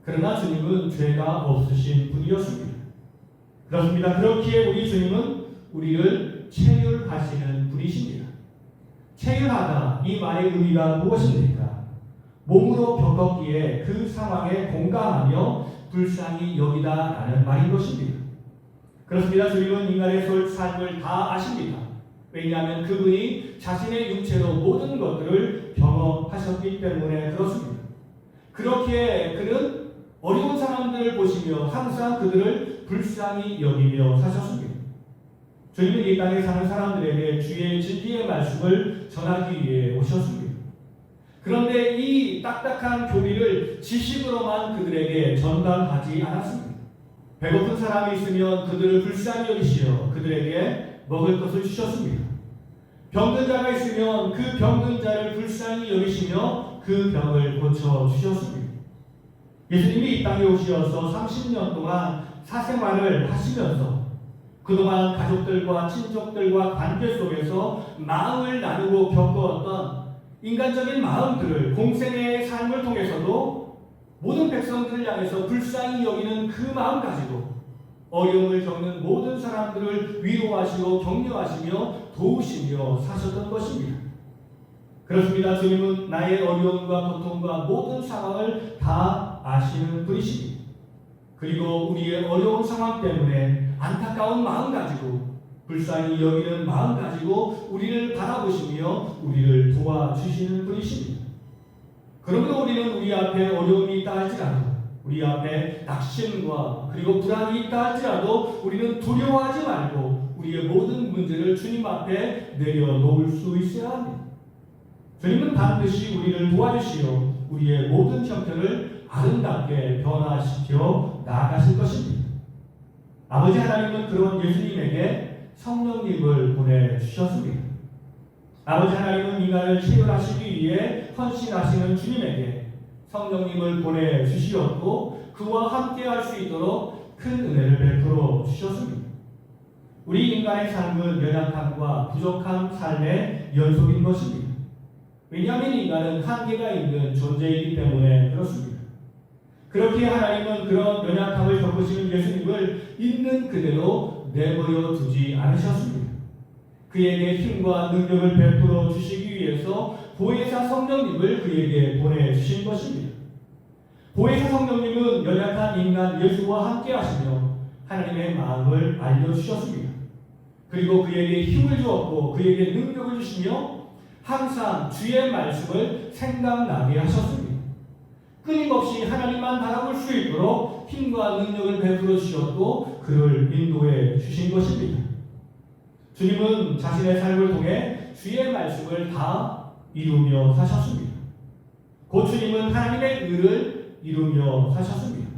그러나 주님은 죄가 없으신 분이었습니다. 그렇습니다. 그렇기에 우리 주님은 우리를 체휼하시는 분이십니다. 체휼하다, 이 말의 의미가 무엇입니까? 몸으로 겪었기에 그 상황에 공감하며 불쌍히 여기다라는 말인 것입니다. 그렇습니다. 주님은 인간의 삶을 다 아십니다. 왜냐하면 그분이 자신의 육체로 모든 것들을 경험하셨기 때문에 그렇습니다. 그렇기에 그는 어려운 사람들을 보시며 항상 그들을 불쌍히 여기며 사셨습니다. 주님은 이 땅에 사는 사람들에게 주의 진리의 말씀을 전하기 위해 오셨습니다. 그런데 이 딱딱한 교리를 지식으로만 그들에게 전달하지 않았습니다. 배고픈 사람이 있으면 그들을 불쌍히 여기시어 그들에게 먹을 것을 주셨습니다. 병든 자가 있으면 그 병든 자를 불쌍히 여기시며 그 병을 고쳐 주셨습니다. 예수님이 이 땅에 오시어서 30년 동안 사생활을 하시면서 그동안 가족들과 친족들과 관계 속에서 마음을 나누고 겪어왔던 인간적인 마음들을 공생애의 삶을 통해서도 모든 백성들을 향해서 불쌍히 여기는 그 마음 가지고 어려움을 겪는 모든 사람들을 위로하시고 격려하시며 도우시며 사셨던 것입니다. 그렇습니다. 주님은 나의 어려움과 고통과 모든 상황을 다 아시는 분이십니다. 그리고 우리의 어려운 상황 때문에 안타까운 마음 가지고 불쌍히 여기는 마음 가지고 우리를 바라보시며 우리를 도와주시는 분이십니다. 그러므로 우리는 우리 앞에 어려움이 있다 할지라도 우리 앞에 낙심과 그리고 불안이 있다 할지라도 우리는 두려워하지 말고 우리의 모든 문제를 주님 앞에 내려놓을 수 있어야 합니다. 주님은 반드시 우리를 도와주시어 우리의 모든 형편을 아름답게 변화시켜 나아가실 것입니다. 아버지 하나님은 그런 예수님에게 성령님을 보내주셨습니다. 아버지 하나님은 인간을 치유하시기 위해 헌신하시는 주님에게 성령님을 보내주시었고 그와 함께 할 수 있도록 큰 은혜를 베풀어 주셨습니다. 우리 인간의 삶은 연약함과 부족한 삶의 연속인 것입니다. 왜냐하면 인간은 한계가 있는 존재이기 때문에 그렇습니다. 그렇기에 하나님은 그런 연약함을 겪으시는 예수님을 있는 그대로 내버려 두지 않으셨습니다. 그에게 힘과 능력을 베풀어 주시기 위해서 보혜사 성령님을 그에게 보내주신 것입니다. 보혜사 성령님은 연약한 인간 예수와 함께 하시며 하나님의 마음을 알려주셨습니다. 그리고 그에게 힘을 주었고 그에게 능력을 주시며 항상 주의 말씀을 생각나게 하셨습니다. 끊임없이 하나님만 바라볼 수 있도록 힘과 능력을 베풀어 주셨고 그를 인도해 주신 것입니다. 주님은 자신의 삶을 통해 주의 말씀을 다 이루며 사셨습니다. 곧 주님은 하나님의 의를 이루며 사셨습니다.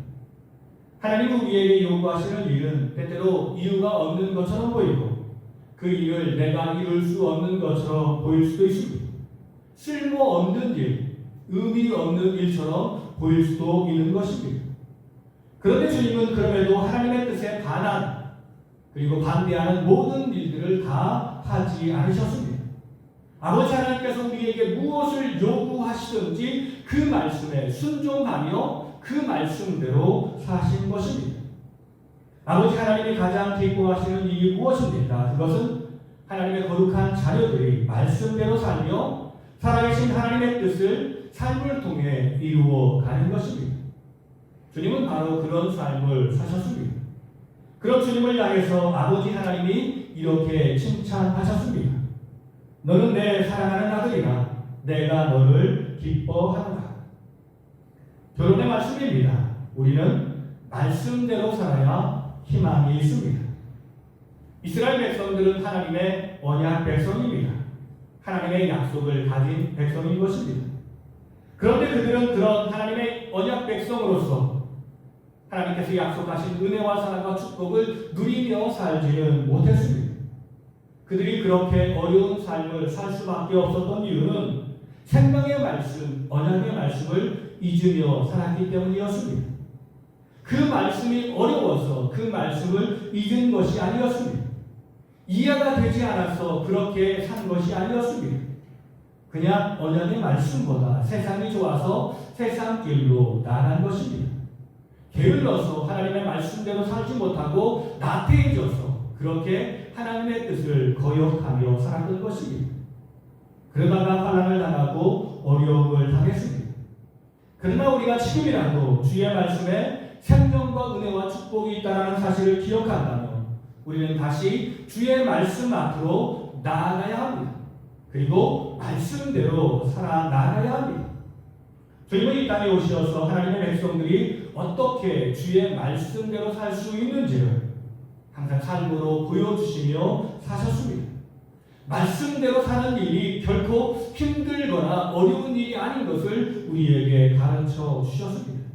하나님은 우리에게 요구하시는 일은 때때로 이유가 없는 것처럼 보이고 그 일을 내가 이룰 수 없는 것처럼 보일 수도 있습니다. 쓸모없는 일, 의미 없는 일처럼 보일 수도 있는 것입니다. 그런데 주님은 그럼에도 하나님의 뜻에 반한 그리고 반대하는 모든 일들을 다 하지 않으셨습니다. 아버지 하나님께서 우리에게 무엇을 요구하시든지 그 말씀에 순종하며 그 말씀대로 사신 것입니다. 아버지 하나님이 가장 기뻐하시는 일이 무엇입니까? 그것은 하나님의 거룩한 자녀들이 말씀대로 살며 살아계신 하나님의 뜻을 삶을 통해 이루어 가는 것입니다. 주님은 바로 그런 삶을 사셨습니다. 그런 주님을 향해서 아버지 하나님이 이렇게 칭찬하셨습니다. 너는 내 사랑하는 아들이라 내가 너를 기뻐하노라. 결론의 말씀입니다. 우리는 말씀대로 살아야 희망이 있습니다. 이스라엘 백성들은 하나님의 언약 백성입니다. 하나님의 약속을 가진 백성인 것입니다. 그런데 그들은 그런 하나님의 언약 백성으로서 하나님께서 약속하신 은혜와 사랑과 축복을 누리며 살지는 못했습니다. 그들이 그렇게 어려운 삶을 살 수밖에 없었던 이유는 생명의 말씀, 언약의 말씀을 잊으며 살았기 때문이었습니다. 그 말씀이 어려워서 그 말씀을 잊은 것이 아니었습니다. 이해가 되지 않아서 그렇게 산 것이 아니었습니다. 그냥 언약의 말씀보다 세상이 좋아서 세상 길로 나간 것입니다. 게을러서 하나님의 말씀대로 살지 못하고 나태해져서 그렇게 하나님의 뜻을 거역하며 살았던 것입니다. 그러다가 환난을 당하고 어려움을 당했습니다. 그러나 우리가 지금이라도 주의 말씀에 생명과 은혜와 축복이 있다는 사실을 기억한다면 우리는 다시 주의 말씀 앞으로 나아가야 합니다. 그리고 말씀대로 살아나가야 합니다. 주님은 이 땅에 오셔서 하나님의 백성들이 어떻게 주의 말씀대로 살 수 있는지를 항상 삶으로 보여주시며 사셨습니다. 말씀대로 사는 일이 결코 힘들거나 어려운 일이 아닌 것을 우리에게 가르쳐 주셨습니다.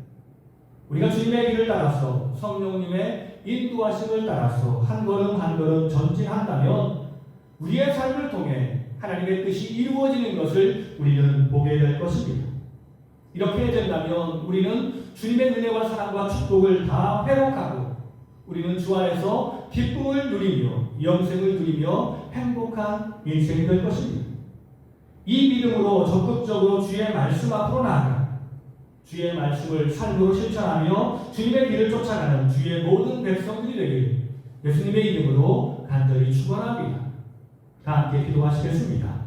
우리가 주님의 길을 따라서 성령님의 인도하심을 따라서 한 걸음 한 걸음 전진한다면 우리의 삶을 통해 하나님의 뜻이 이루어지는 것을 우리는 보게 될 것입니다. 이렇게 된다면 우리는 주님의 은혜와 사랑과 축복을 다 회복하고 우리는 주 안에서 기쁨을 누리며 영생을 누리며 행복한 인생이 될 것입니다. 이 믿음으로 적극적으로 주의 말씀 앞으로 나아가 주의 말씀을 삶으로 실천하며 주님의 길을 쫓아가는 주의 모든 백성들이 되길 예수님의 이름으로 간절히 축원합니다. 다 함께 기도하시겠습니다.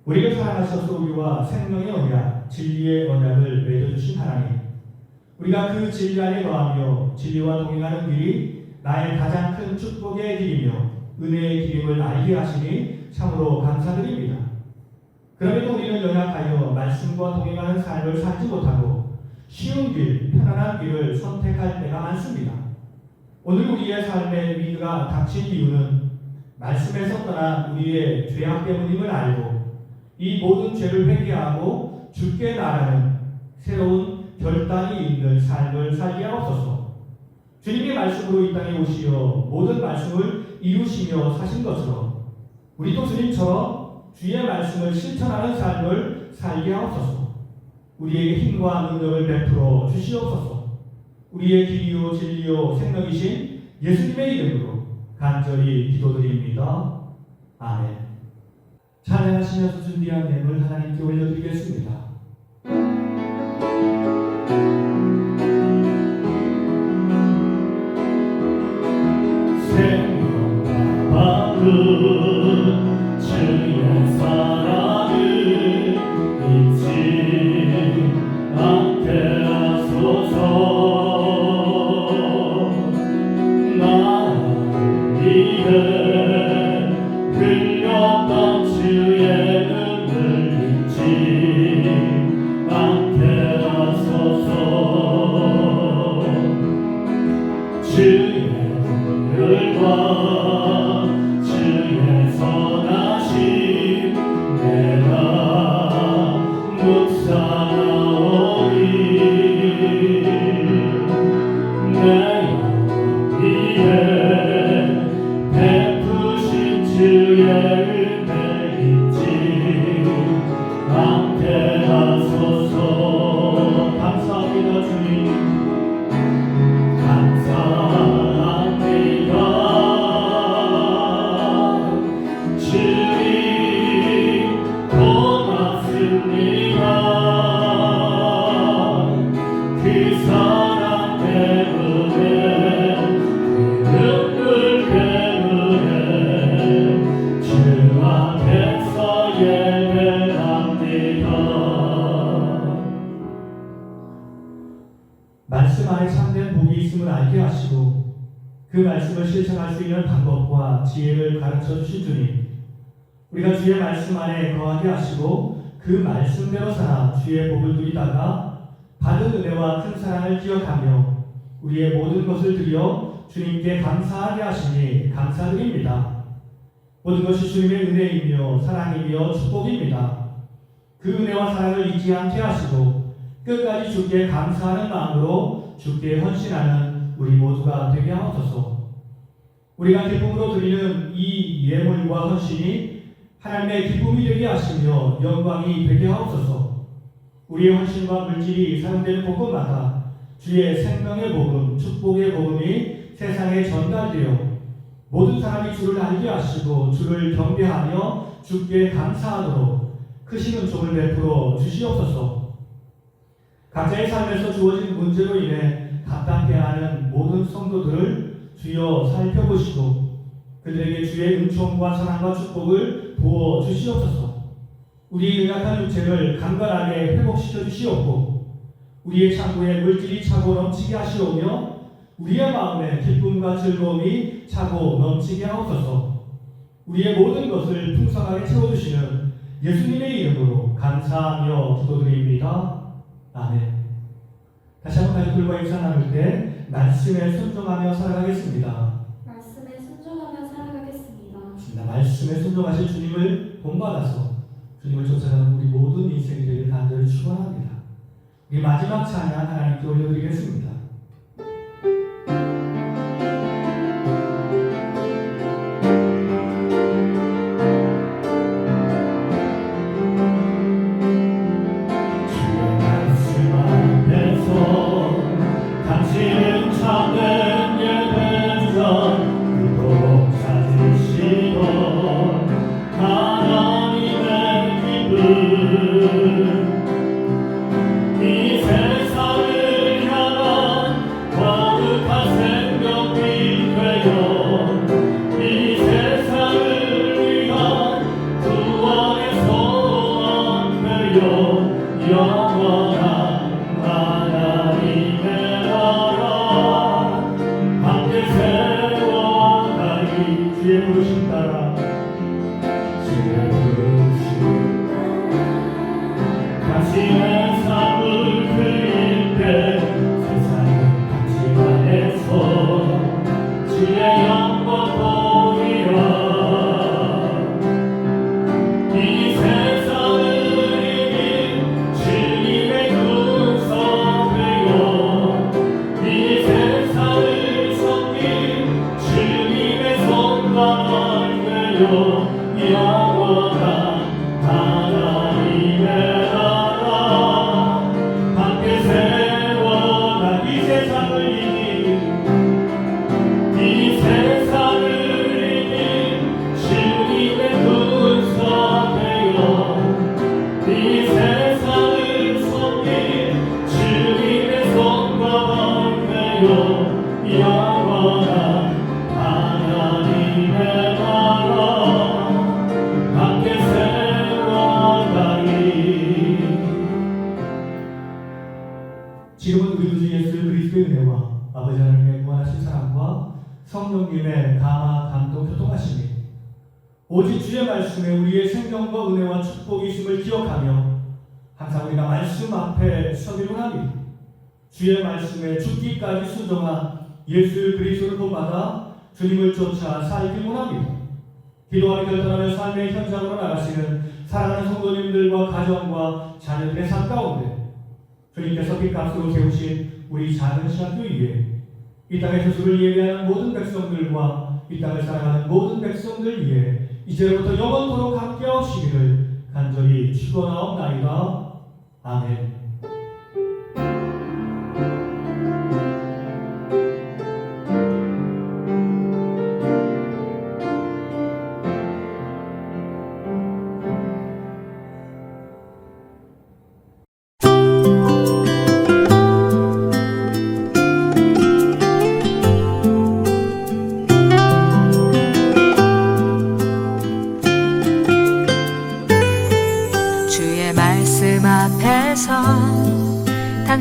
우리를 사랑하셔서 우리와 생명의 언약, 진리의 언약을 맺어주신 하나님, 우리가 그 진리 안에 거하며 진리와 동행하는 길이 나의 가장 큰 축복의 길이며 은혜의 길임을 알게 하시니 참으로 감사드립니다. 그럼에도 우리는 연약하여 말씀과 동행하는 삶을 살지 못하고 쉬운 길, 편안한 길을 선택할 때가 많습니다. 오늘 우리의 삶의 위기가 닥친 이유는 말씀에서 떠난 우리의 죄악 때문임을 알고 이 모든 죄를 회개하고 주께 나가는 새로운 결단이 있는 삶을 살게 하옵소서. 주님의 말씀으로 이 땅에 오시어 모든 말씀을 이루시며 사신 것처럼 우리도 주님처럼 주의 말씀을 실천하는 삶을 살게 하옵소서. 우리에게 힘과 능력을 베풀어 주시옵소서. 우리의 길이요 진리요 생명이신 예수님의 이름으로 간절히 기도드립니다. 아멘. 찬양하시면서 준비한 예물 하나님께 올려드리겠습니다. 생명과 받은 주의 사랑을 잊지 않게 하소서. 나를 위해 흘렸던 주의 눈물 잊지 않게 하소서. 주의 과 주의 선하심 내가 묵상하오리. 내 영혼 위에 베푸신 주의 은혜 잊지 않게 하소서. 감사합니다 주님. 말씀 안에 참된 복이 있음을 알게 하시고 그 말씀을 실천할 수 있는 방법과 지혜를 가르쳐 주신 주님, 우리가 주의 말씀 안에 거하게 하시고 그 말씀대로 살아 주의 복을 누리다가 받은 은혜와 큰 사랑을 기억하며 우리의 모든 것을 드려 주님께 감사하게 하시니 감사드립니다. 모든 것이 주님의 은혜이며 사랑이며 축복입니다. 그 은혜와 사랑을 잊지 않게 하시고 끝까지 주께 감사하는 마음으로 주께 헌신하는 우리 모두가 되게 하옵소서. 우리가 기쁨으로 드리는 이 예물과 헌신이 하나님의 기쁨이 되게 하시며 영광이 되게 하옵소서. 우리의 헌신과 물질이 사용되는 곳곳마다 주의 생명의 복음, 축복의 복음이 세상에 전달되어 모든 사람이 주를 알게 하시고 주를 경배하며 주께 감사하도록 크신 은총을 베풀어 주시옵소서. 각자의 삶에서 주어진 문제로 인해 답답해하는 모든 성도들을 주여 살펴보시고 그들에게 주의 은총과 사랑과 축복을 부어 주시옵소서. 우리의 연약한 육체를 간간하게 회복시켜 주시옵고 우리의 창고에 물질이 차고 넘치게 하시오며 우리의 마음에 기쁨과 즐거움이 차고 넘치게 하옵소서. 우리의 모든 것을 풍성하게 채워주시는 예수님의 이름으로 감사하며 기도드립니다. 아멘. 다시 한번 가족들과 인사 나눌 때 말씀에 순종하며 살아가겠습니다. 말씀에 순종하며 살아가겠습니다. 말씀에 순종하실 주님을 본받아서 주님을 쫓아가는 우리 모든 인생이 되길 간절히 축원합니다. 우리 마지막 찬양 하나님께 올려드리겠습니다. 지금은 우리 주 예수 그리스도의 은혜와 아버지 하나님의 무한하신 사랑과 성령님의 감화 감동 교통하심이 오직 주의 말씀에 우리의 생명과 은혜와 축복이 있음을 기억하며 항상 우리가 말씀 앞에 서기를 합니다. 주의 말씀에 죽기까지 순종한 예수 그리스도를 본받아 주님을 쫓아 살기를 원합니다. 기도하며 결단하며 삶의 현장으로 나가시는 사랑하는 성도님들과 가정과 자녀들의 삶 가운데 주님께서 빚값으로 세우신 우리 작은 시학교 위에 이 땅에서 주를 예배하는 모든 백성들과 이 땅을 사랑하는 모든 백성들 위해 이제부터 영원토록 함께 하시기를 간절히 축원하옵나이다. 아멘.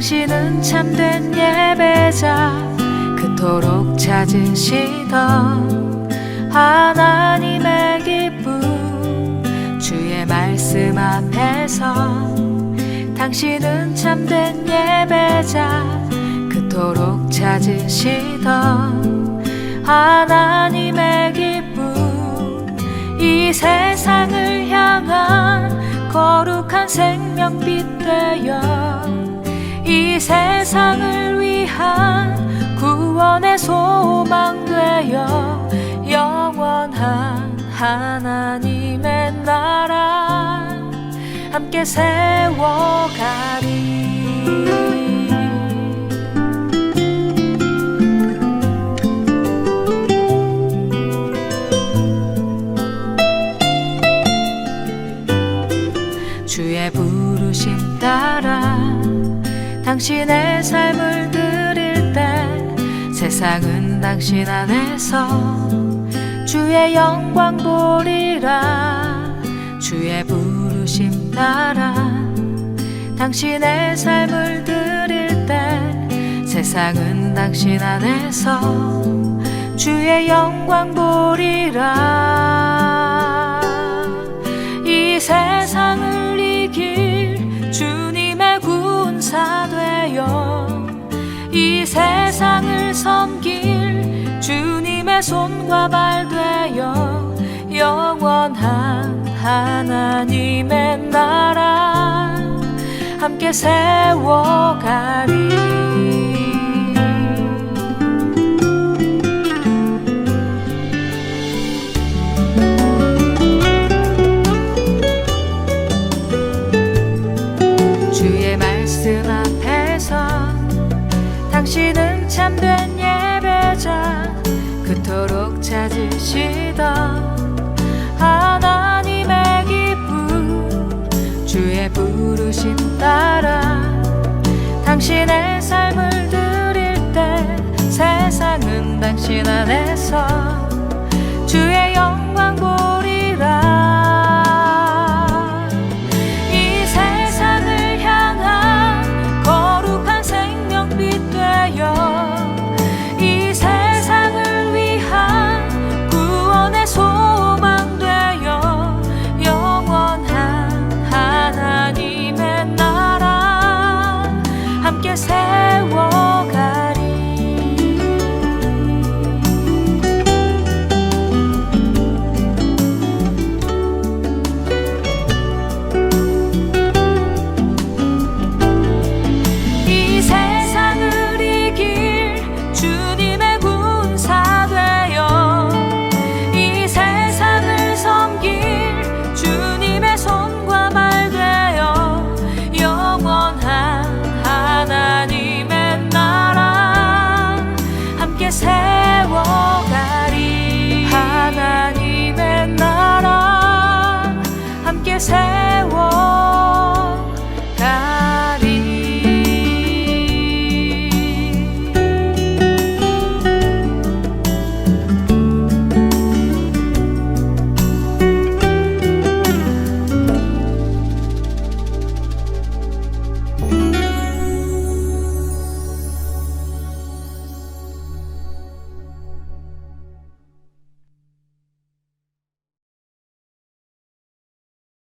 당신은 참된 예배자 그토록 찾으시던 하나님의 기쁨 주의 말씀 앞에서 당신은 참된 예배자 그토록 찾으시던 하나님의 기쁨 이 세상을 향한 거룩한 생명빛 되어 이 세상을 위한 구원의 소망 되어 영원한 하나님의 나라 함께 세워가리. 주의 부르심 따라 당신의 삶을 드릴 때 세상은 당신 안에서 주의 영광 보리라. 주의 부르심 따라 당신의 삶을 드릴 때 세상은 당신 안에서 주의 영광 보리라. 이 세상을 이길 주님의 군사 되어 이 세상을 섬길 주님의 손과 발 되어 영원한 하나님의 나라 함께 세워가리. 주의 말씀 앞에서 당신은 참된 예배자 그토록 찾으시던 하나님의 기쁨. 주의 부르심 따라 당신의 삶을 드릴 때 세상은 당신 안에서 주의 영광 보리라.